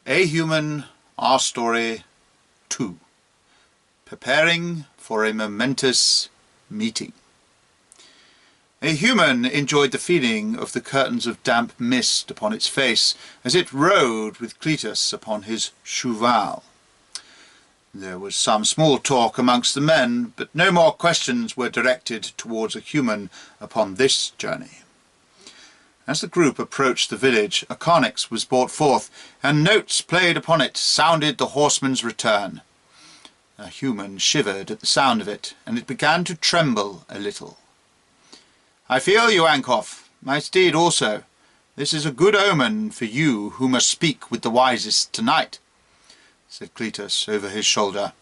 A Human, Our Story 2. Preparing for a Momentous Meeting. A human enjoyed the feeling of the curtains of damp mist upon its face as it rode with Cletus upon his cheval. There was some small talk amongst the men, but no more questions were directed towards a human upon this journey. As the group approached the village, a carnix was brought forth, and notes played upon it sounded the horseman's return. A human shivered at the sound of it, and it began to tremble a little. "I feel you, Ankov, my steed also. This is a good omen for you who must speak with the wisest tonight," said Cletus over his shoulder.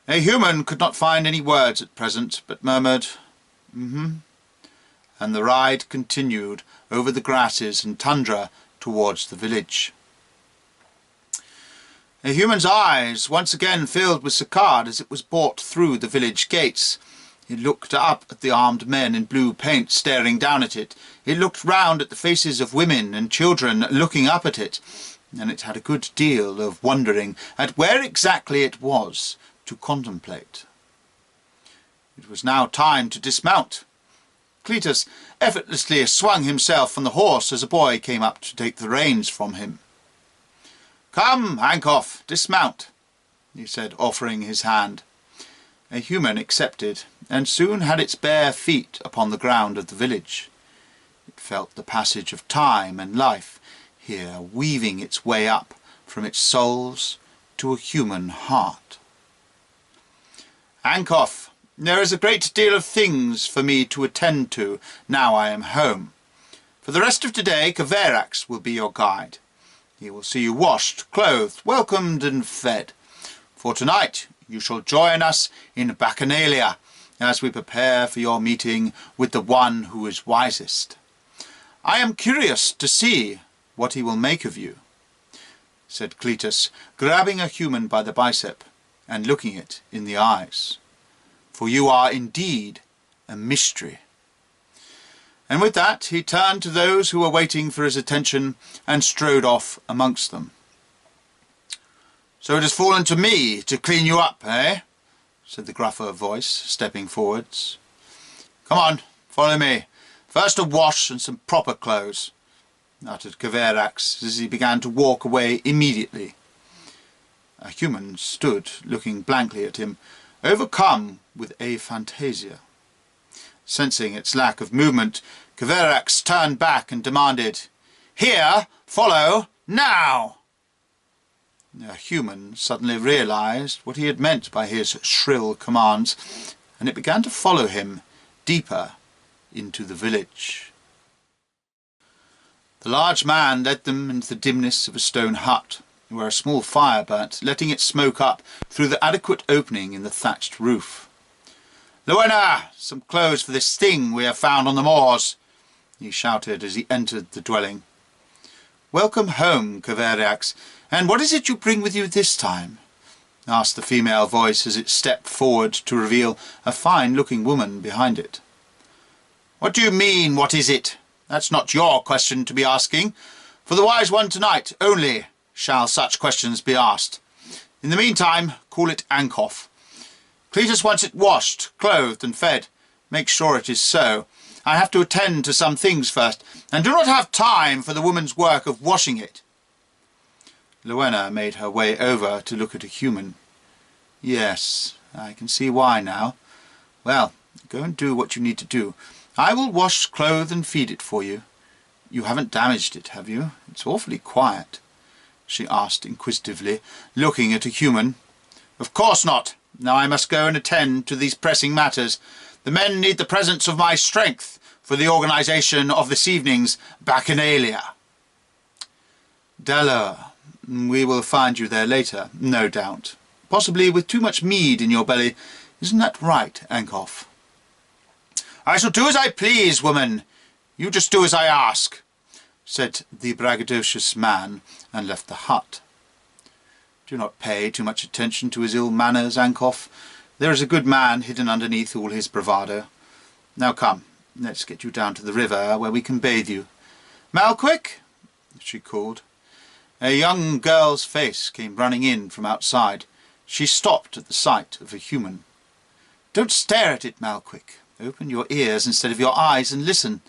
A human could not find any words at present, but murmured, and the ride continued over the grasses and tundra towards the village. A human's eyes once again filled with Saccard as it was brought through the village gates. It looked up at the armed men in blue paint staring down at it. It looked round at the faces of women and children looking up at it, and it had a good deal of wondering at where exactly it was to contemplate. It was now time to dismount. Cletus effortlessly swung himself from the horse as a boy came up to take the reins from him. "Come, Ankov, dismount," he said, offering his hand. A human accepted, and soon had its bare feet upon the ground of the village. It felt the passage of time and life here, weaving its way up from its soles to a human heart. "Ankov, there is a great deal of things for me to attend to now I am home. For the rest of today, Vicarious will be your guide. He will see you washed, clothed, welcomed and fed. For tonight you shall join us in Bacchanalia as we prepare for your meeting with the one who is wisest. I am curious to see what he will make of you," said Cletus, grabbing a human by the bicep and looking it in the eyes. "For you are indeed a mystery." And with that he turned to those who were waiting for his attention and strode off amongst them. "So it has fallen to me to clean you up, eh?" said the gruffer voice, stepping forwards. "Come on, follow me. First a wash and some proper clothes," uttered Vicarious as he began to walk away immediately. A human stood looking blankly at him, overcome with aphantasia. Sensing its lack of movement, Vicarious turned back and demanded, "Here, follow, now!" A human suddenly realized what he had meant by his shrill commands, and it began to follow him deeper into the village. The large man led them into the dimness of a stone hut, where a small fire burnt, letting it smoke up through the adequate opening in the thatched roof. "Luena, some clothes for this thing we have found on the moors," he shouted as he entered the dwelling. "Welcome home, Vicarious, and what is it you bring with you this time?" asked the female voice as it stepped forward to reveal a fine-looking woman behind it. "What do you mean, what is it? That's not your question to be asking. For the wise one tonight only shall such questions be asked. In the meantime, call it Ankov. Cletus wants it washed, clothed and fed. Make sure it is so. I have to attend to some things first, and do not have time for the woman's work of washing it." Luena made her way over to look at a human. "Yes, I can see why now. Well, go and do what you need to do. I will wash, clothe and feed it for you. You haven't damaged it, have you? It's awfully quiet," she asked inquisitively, looking at a human. "Of course not. Now I must go and attend to these pressing matters. The men need the presence of my strength for the organization of this evening's Bacchanalia." "Dowr, we will find you there later, no doubt. Possibly with too much mead in your belly. Isn't that right, Ankov?" "I shall do as I please, woman. You just do as I ask," said the braggadocious man, and left the hut. "Do not pay too much attention to his ill manners, Ankov. There is a good man hidden underneath all his bravado. Now come, let's get you down to the river where we can bathe you. Malquick," she called. A young girl's face came running in from outside. She stopped at the sight of a human. "Don't stare at it, Malquick. Open your ears instead of your eyes and listen.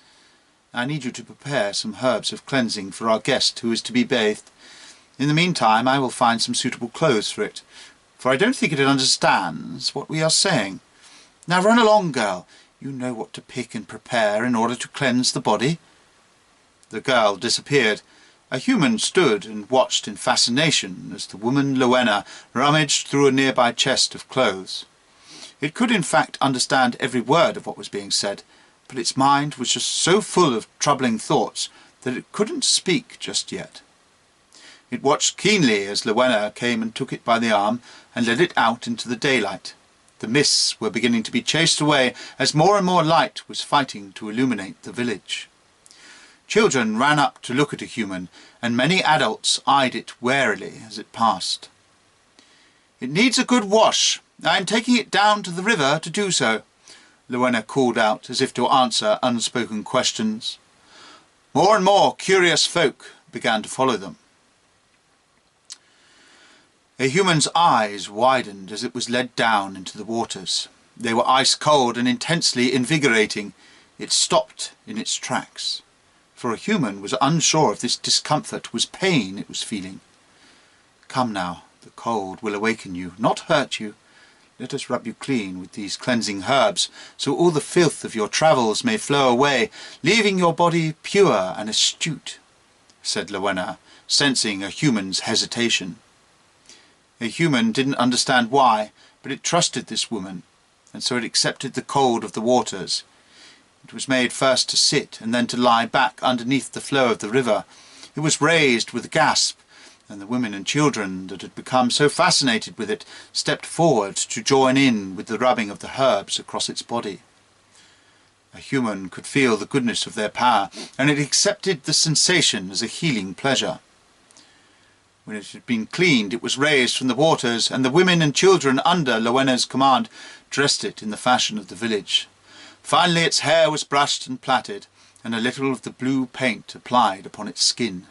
I need you to prepare some herbs of cleansing for our guest who is to be bathed. In the meantime I will find some suitable clothes for it, for I don't think it understands what we are saying. Now run along, girl. You know what to pick and prepare in order to cleanse the body." The girl disappeared. A human stood and watched in fascination as the woman Rowena rummaged through a nearby chest of clothes. It could in fact understand every word of what was being said, but its mind was just so full of troubling thoughts that it couldn't speak just yet. It watched keenly as Rowena came and took it by the arm and led it out into the daylight. The mists were beginning to be chased away as more and more light was fighting to illuminate the village. Children ran up to look at a human, and many adults eyed it warily as it passed. "It needs a good wash. I am taking it down to the river to do so," Rowena called out as if to answer unspoken questions. More and more curious folk began to follow them. A human's eyes widened as it was led down into the waters. They were ice-cold and intensely invigorating. It stopped in its tracks. For a human was unsure if this discomfort was pain it was feeling. "Come now, the cold will awaken you, not hurt you. Let us rub you clean with these cleansing herbs, so all the filth of your travels may flow away, leaving your body pure and astute," said Rowena, sensing a human's hesitation. A human didn't understand why, but it trusted this woman, and so it accepted the cold of the waters. It was made first to sit and then to lie back underneath the flow of the river. It was raised with a gasp, and the women and children that had become so fascinated with it stepped forward to join in with the rubbing of the herbs across its body. A human could feel the goodness of their power, and it accepted the sensation as a healing pleasure. When it had been cleaned, it was raised from the waters, and the women and children under Rowena's command dressed it in the fashion of the village. Finally its hair was brushed and plaited, and a little of the blue paint applied upon its skin.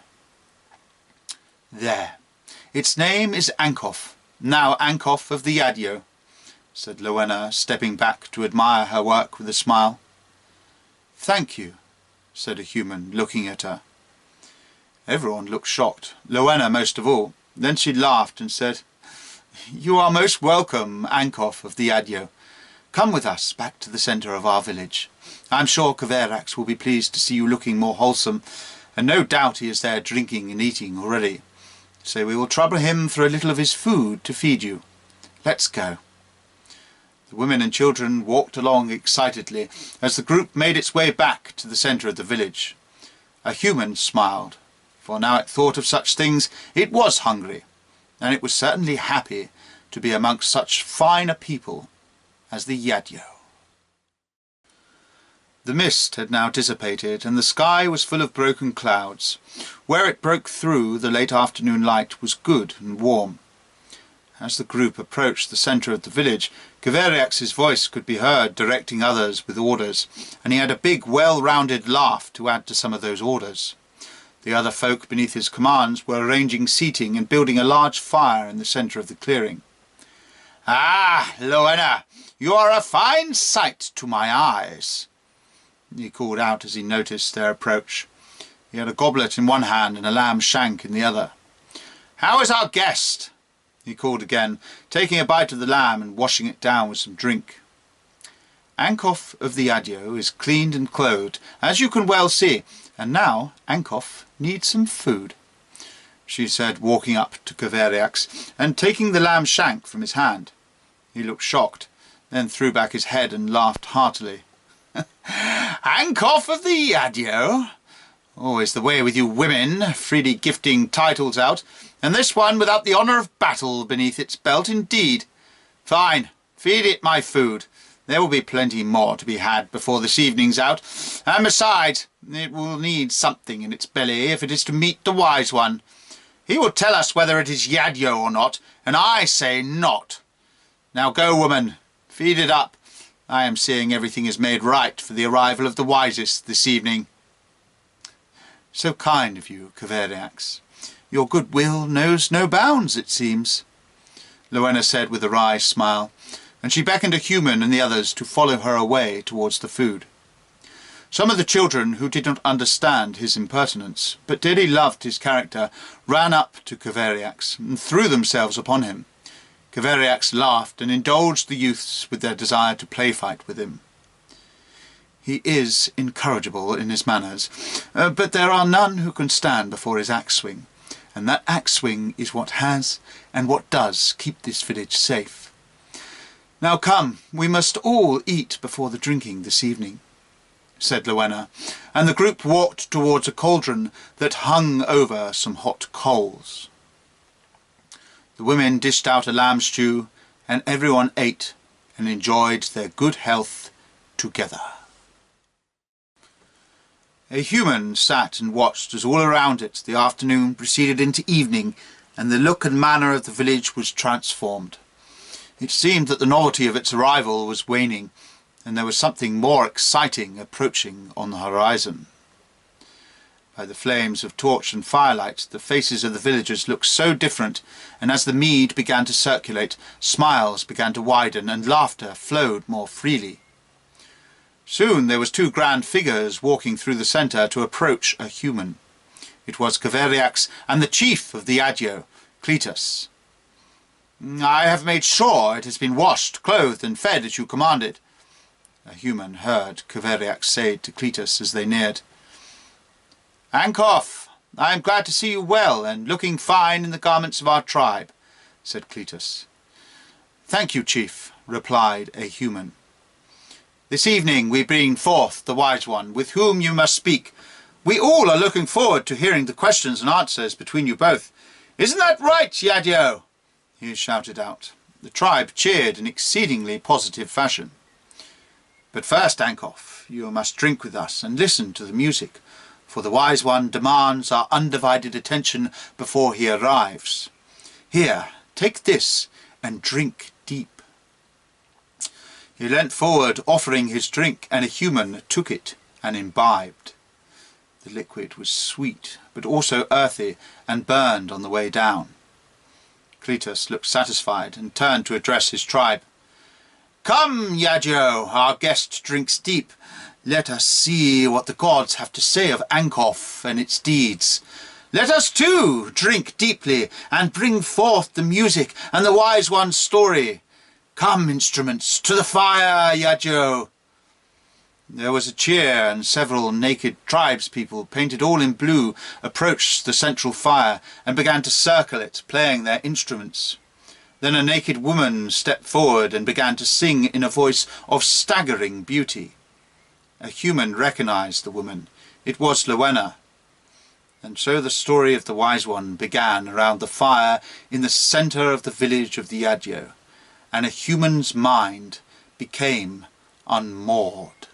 "There. Its name is Ankoff, now Ankoff of the Yadjo," said Rowena, stepping back to admire her work with a smile. "Thank you," said a human, looking at her. Everyone looked shocked, Rowena most of all. Then she laughed and said, "You are most welcome, Ankoff of the Yadjo. Come with us back to the centre of our village. I am sure Vicarious will be pleased to see you looking more wholesome, and no doubt he is there drinking and eating already. So we will trouble him for a little of his food to feed you. Let's go." The women and children walked along excitedly as the group made its way back to the centre of the village. A human smiled, for now it thought of such things it was hungry, and it was certainly happy to be amongst such fine a people as the Yadjo. The mist had now dissipated, and the sky was full of broken clouds. Where it broke through, the late afternoon light was good and warm. As the group approached the centre of the village, Vicarious' voice could be heard directing others with orders, and he had a big, well-rounded laugh to add to some of those orders. The other folk beneath his commands were arranging seating and building a large fire in the centre of the clearing. "Ah, Rowena, you are a fine sight to my eyes," he called out as he noticed their approach. He had a goblet in one hand and a lamb shank in the other. "How is our guest?" he called again, taking a bite of the lamb and washing it down with some drink. "Ankoff of the Yadjo is cleaned and clothed, as you can well see, and now Ankoff needs some food," she said, walking up to Vicarious and taking the lamb shank from his hand. He looked shocked, then threw back his head and laughed heartily. "Ankoff of the Yadjo? Always the way with you women, freely gifting titles out, and this one without the honour of battle beneath its belt indeed. Fine, feed it my food. There will be plenty more to be had before this evening's out, and besides, it will need something in its belly if it is to meet the wise one. He will tell us whether it is Yadjo or not, and I say not. Now go, woman, feed it up. I am seeing everything is made right for the arrival of the wisest this evening." "So kind of you, Vicarious. Your goodwill knows no bounds, it seems, Rowena said with a wry smile, and she beckoned a human and the others to follow her away towards the food. Some of the children, who did not understand his impertinence, but dearly loved his character, ran up to Vicarious and threw themselves upon him. Vicarious laughed and indulged the youths with their desire to play-fight with him. He is incorrigible in his manners, but there are none who can stand before his axe-swing, and that axe-swing is what has and what does keep this village safe. Now come, we must all eat before the drinking this evening, said Rowena, and the group walked towards a cauldron that hung over some hot coals. The women dished out a lamb stew, and everyone ate and enjoyed their good health together. A human sat and watched as all around it the afternoon proceeded into evening, and the look and manner of the village was transformed. It seemed that the novelty of its arrival was waning, and there was something more exciting approaching on the horizon. By the flames of torch and firelight, the faces of the villagers looked so different, and as the mead began to circulate, smiles began to widen, and laughter flowed more freely. Soon there was two grand figures walking through the centre to approach a human. It was Vicarious and the chief of the Adjo, Cletus. "I have made sure it has been washed, clothed, and fed as you commanded," a human heard Vicarious say to Cletus as they neared. "Ankoff, I am glad to see you well, and looking fine in the garments of our tribe," said Cletus. "Thank you, chief," replied a human. "This evening we bring forth the wise one, with whom you must speak. We all are looking forward to hearing the questions and answers between you both. Isn't that right, Yadjo?" he shouted out. The tribe cheered in exceedingly positive fashion. "But first, Ankoff, you must drink with us and listen to the music, for the wise one demands our undivided attention before he arrives. Here, take this and drink deep." He leant forward, offering his drink, and a human took it and imbibed. The liquid was sweet, but also earthy, and burned on the way down. Cletus looked satisfied and turned to address his tribe. "Come, Yadjo, our guest drinks deep. Let us see what the gods have to say of Ankoff and its deeds. Let us too drink deeply and bring forth the music and the wise one's story. Come, instruments, to the fire, Yadjo." There was a cheer, and several naked tribespeople, painted all in blue, approached the central fire and began to circle it, playing their instruments. Then a naked woman stepped forward and began to sing in a voice of staggering beauty. A human recognized the woman. It was Rowena. And so the story of the wise one began around the fire in the centre of the village of the Adjo, and a human's mind became unmoored.